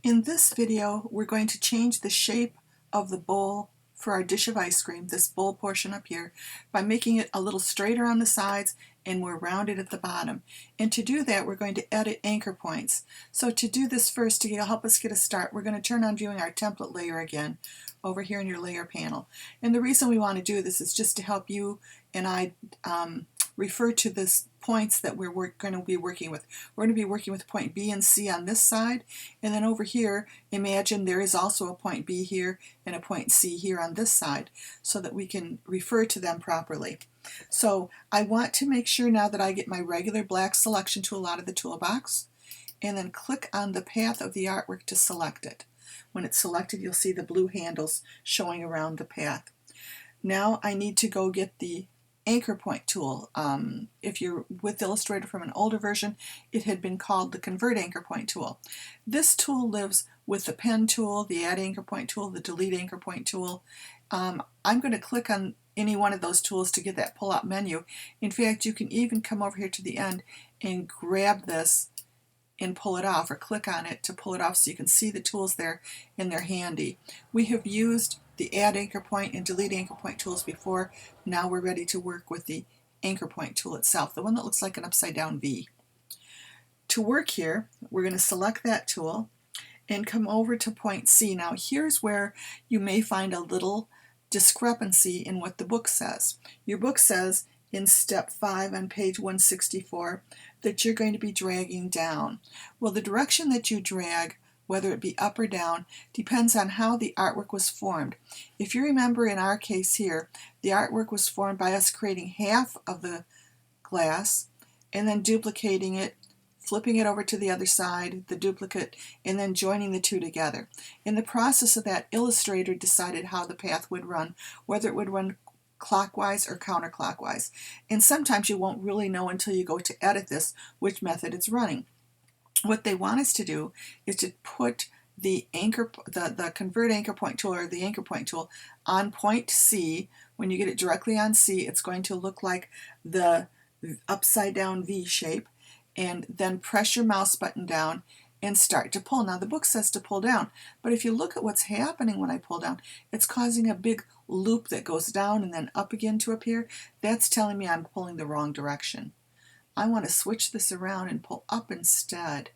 In this video, we're going to change the shape of the bowl for our dish of ice cream, this bowl portion up here, by making it a little straighter on the sides and more rounded at the bottom. And to do that, we're going to edit anchor points. So to do this first, to help us get a start, we're going to turn on viewing our template layer again over here in your layer panel. And the reason we want to do this is just to help you and I refer to this points that we're going to be working with. We're going to be working with point B and C on this side, and then over here, imagine there is also a point B here and a point C here on this side, so that we can refer to them properly. So I want to make sure now that I get my regular black selection tool out of the toolbox, and then click on the path of the artwork to select it. When it's selected, you'll see the blue handles showing around the path. Now I need to go get the anchor point tool. If you're with Illustrator from an older version, it had been called the Convert Anchor Point tool. This tool lives with the pen tool, the Add Anchor Point tool, the Delete Anchor Point tool. I'm going to click on any one of those tools to get that pull-out menu. In fact, you can even come over here to the end and grab this and pull it off, or click on it to pull it off so you can see the tools there and they're handy. We have used the Add Anchor Point and Delete Anchor Point tools before. Now we're ready to work with the Anchor Point tool itself, the one that looks like an upside down V. To work here, we're going to select that tool and come over to point C. Now here's where you may find a little discrepancy in what the book says. Your book says in step 5 on page 164 that you're going to be dragging down. Well, the direction that you drag, whether it be up or down, depends on how the artwork was formed. If you remember, in our case here, the artwork was formed by us creating half of the glass and then duplicating it, flipping it over to the other side, the duplicate, and then joining the two together. In the process of that, Illustrator decided how the path would run, whether it would run clockwise or counterclockwise. And sometimes you won't really know until you go to edit this which method it's running. What they want us to do is to put the Convert Anchor Point tool, or the Anchor Point tool, on point C. When you get it directly on C, it's going to look like the upside down V shape, and then press your mouse button down and start to pull. Now the book says to pull down, but if you look at what's happening when I pull down, it's causing a big loop that goes down and then up again to appear. That's telling me I'm pulling the wrong direction. I want to switch this around and pull up instead.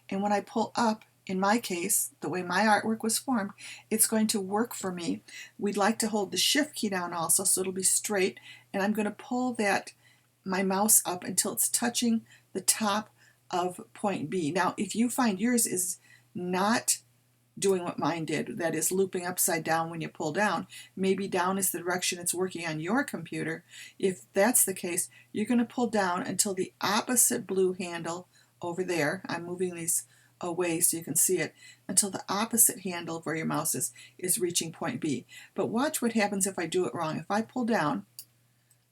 And when I pull up, in my case, the way my artwork was formed, it's going to work for me. We'd like to hold the Shift key down also so it'll be straight, and I'm going to pull my mouse up until it's touching the top of point B. Now, if you find yours is not doing what mine did, that is looping upside down when you pull down, maybe down is the direction it's working on your computer. If that's the case, you're going to pull down until the opposite blue handle over there, I'm moving these away so you can see it, until the opposite handle where your mouse is reaching point B. But watch what happens if I do it wrong. If I pull down,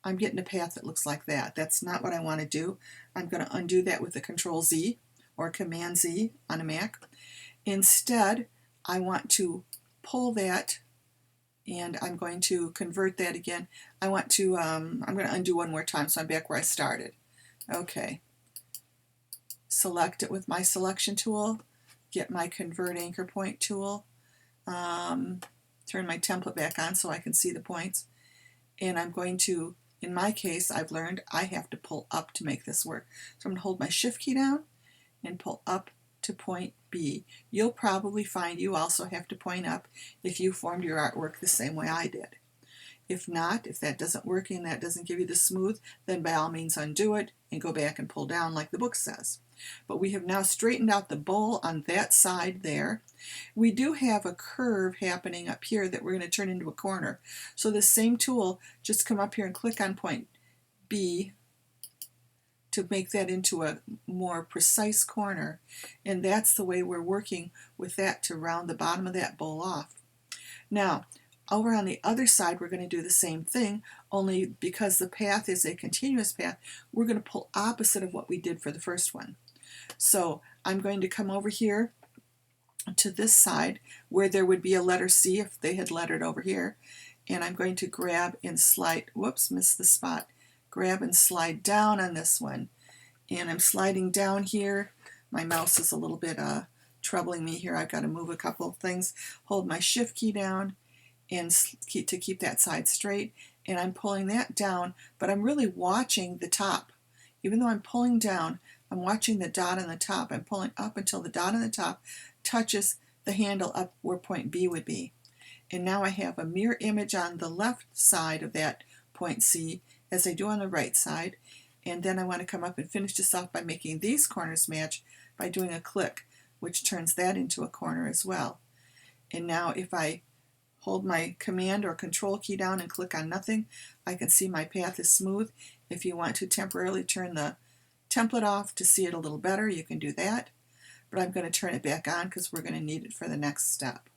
I'm getting a path that looks like that. That's not what I want to do. I'm going to undo that with the Control Z or Command Z on a Mac. Instead, I want to pull that, and I'm going to convert that again. I'm going to undo one more time so I'm back where I started. Okay. Select it with my selection tool, get my Convert Anchor Point tool, turn my template back on so I can see the points, and I'm going to, in my case, I've learned I have to pull up to make this work. So I'm going to hold my Shift key down and pull up to point B. You'll probably find you also have to point up if you formed your artwork the same way I did. If not, if that doesn't work and that doesn't give you the smooth, then by all means undo it and go back and pull down like the book says. But we have now straightened out the bowl on that side there. We do have a curve happening up here that we're going to turn into a corner. So this same tool, just come up here and click on point B to make that into a more precise corner. And that's the way we're working with that to round the bottom of that bowl off. Now, over on the other side, we're going to do the same thing, only because the path is a continuous path, we're going to pull opposite of what we did for the first one. So I'm going to come over here to this side where there would be a letter C if they had lettered over here, and I'm going to grab and slide, whoops, missed the spot, grab and slide down on this one, and I'm sliding down here. My mouse is a little bit troubling me here. I've got to move a couple of things, hold my shift key down and to keep that side straight, and I'm pulling that down, but I'm really watching the top. Even though I'm pulling down, I'm watching the dot on the top. I'm pulling up until the dot on the top touches the handle up where point B would be. And now I have a mirror image on the left side of that point C as I do on the right side. And then I want to come up and finish this off by making these corners match by doing a click, which turns that into a corner as well. And now if I hold my command or control key down and click on nothing, I can see my path is smooth. If you want to temporarily turn the template off to see it a little better, you can do that. But I'm going to turn it back on because we're going to need it for the next step.